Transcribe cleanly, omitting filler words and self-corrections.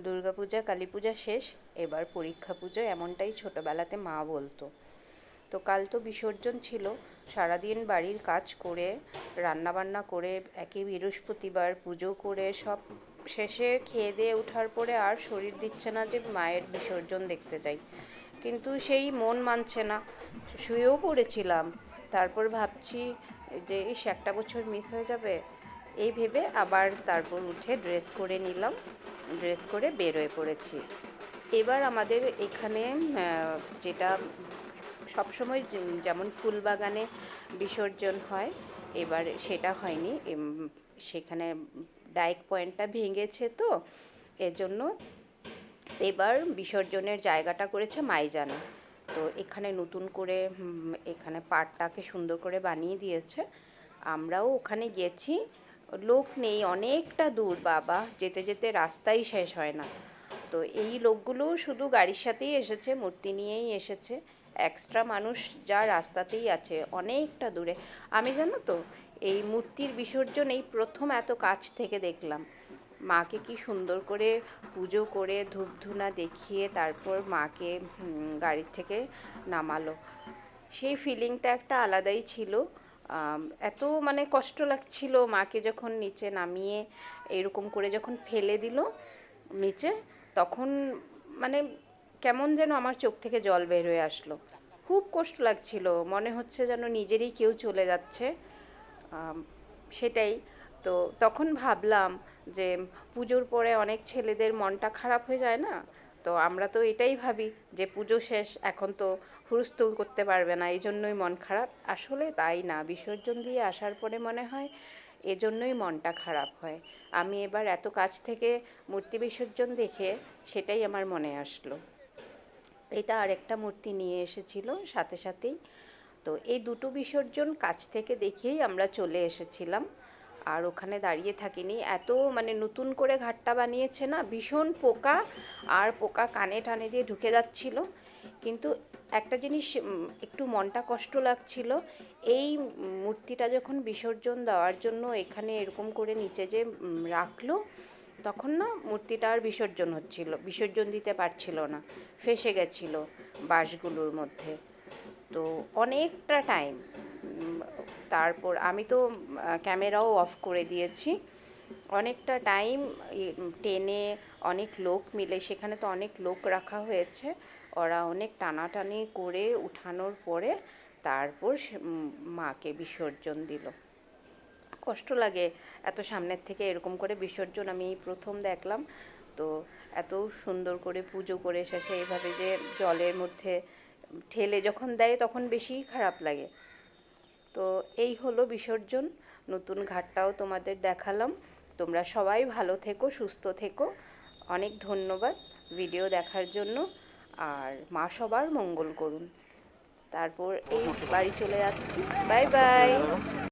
দুর্গাপূজা কালী পূজা শেষ, এবার পরীক্ষা পুজো, এমনটাই ছোটবেলাতে মা বলতো। তো কাল তো বিসর্জন ছিল। সারাদিন বাড়ির কাজ করে, রান্নাবান্না করে, একে বৃহস্পতিবার পুজো করে সব শেষে খেয়ে দিয়ে ওঠার পরে আর শরীর দিচ্ছে না যে মায়ের বিসর্জন দেখতে যাই। কিন্তু সেই মন মানছে না। শুয়েও পড়েছিলাম। তারপর ভাবছি যে ইস, একটা বছর মিস হয়ে যাবে। এই ভেবে আবার তারপর উঠে ড্রেস করে নিলাম। ড্রেস করে বেরোয় পড়েছি। এবার আমাদের এখানে যেটা সবসময় যেমন ফুলবাগানে বিসর্জন হয়, এবার সেটা হয়নি। সেখানে ডাইক পয়েন্টটা ভেঙেছে, তো এজন্য এবার বিসর্জনের জায়গাটা করেছে মাইজানে। তো এখানে নতুন করে এখানে পাড়টাকে সুন্দর করে বানিয়ে দিয়েছে। আমরাও ওখানে গেছি। লোক নেই, অনেকটা দূর বাবা, যেতে যেতে রাস্তাই শেষ হয় না। তো এই লোকগুলো শুধু গাড়ির সাথেই এসেছে, মূর্তি নিয়েই এসেছে। এক্সট্রা মানুষ যা রাস্তাতেই আছে, অনেকটা দূরে। আমি জানো তো, এই মূর্তির বিসর্জন এই প্রথম এত কাছ থেকে দেখলাম। মাকে কি সুন্দর করে পুজো করে ধূপধুনা দেখিয়ে তারপর মাকে গাড়ির থেকে নামালো। সেই ফিলিংটা একটা আলাদাই ছিল। এত মানে কষ্ট লাগছিল মাকে যখন নিচে নামিয়ে এরকম করে যখন ফেলে দিল নিচে, তখন মানে কেমন যেন আমার চোখ থেকে জল বের হয়ে আসলো। খুব কষ্ট লাগছিল, মনে হচ্ছে যেন নিজেরই কেউ চলে যাচ্ছে। আম, সেটাই। তো তখন ভাবলাম যে পুজোর পরে অনেক ছেলেদের মনটা খারাপ হয়ে যায় না? তো আমরা তো এটাই ভাবি যে পুজো শেষ, এখন তো হুলস্থুল করতে পারবে না, এই জন্যই মন খারাপ। আসলে তাই না, বিসর্জন দিয়ে আসার পরে মনে হয় এজন্যই মনটা খারাপ হয়। আমি এবার এত কাছ থেকে মূর্তি বিসর্জন দেখে সেটাই আমার মনে আসলো। এটা আরেকটা মূর্তি নিয়ে এসেছিল সাথে সাথেই। তো এই দুটো বিসর্জন কাছ থেকে দেখেই আমরা চলে এসেছিলাম। আর ওখানে দাঁড়িয়ে থাকিনি। এত মানে নতুন করে ঘাটটা বানিয়েছে না, ভীষণ পোকা, আর পোকা কানে টানে দিয়ে ঢুকে যাচ্ছিল। কিন্তু একটা জিনিস একটু মনটা কষ্ট লাগছিল। এই মূর্তিটা যখন বিসর্জন দেওয়ার জন্য এখানে এরকম করে নিচে যে রাখলো, তখন না মূর্তিটা আর বিসর্জন দিতে পারছিল না, ফেঁসে গেছিলো বাঁশগুলোর মধ্যে। তো অনেকটা টাইম, তারপর আমি তো ক্যামেরাও অফ করে দিয়েছি। অনেকটা টাইম টেনে, অনেক লোক মিলে, সেখানে তো অনেক লোক রাখা হয়েছে, ওরা অনেক টানাটানি করে উঠানোর পরে তারপর মাকে বিসর্জন দিল। কষ্ট লাগে, এত সামনের থেকে এরকম করে বিসর্জন আমি এই প্রথম দেখলাম। তো এত সুন্দর করে পুজো করে শেষে এইভাবে যে জলের মধ্যে ঠেলে যখন দেয় তখন বেশিই খারাপ লাগে। তো এই হলো বিসর্জন। নতুন ঘাটটাও তোমাদের দেখালাম। তোমরা সবাই ভালো থেকো, সুস্থ থেকো। অনেক ধন্যবাদ ভিডিও দেখার জন্য। আর মা সবার মঙ্গল করুন। তারপর এই বাড়ি চলে যাচ্ছি। Bye bye.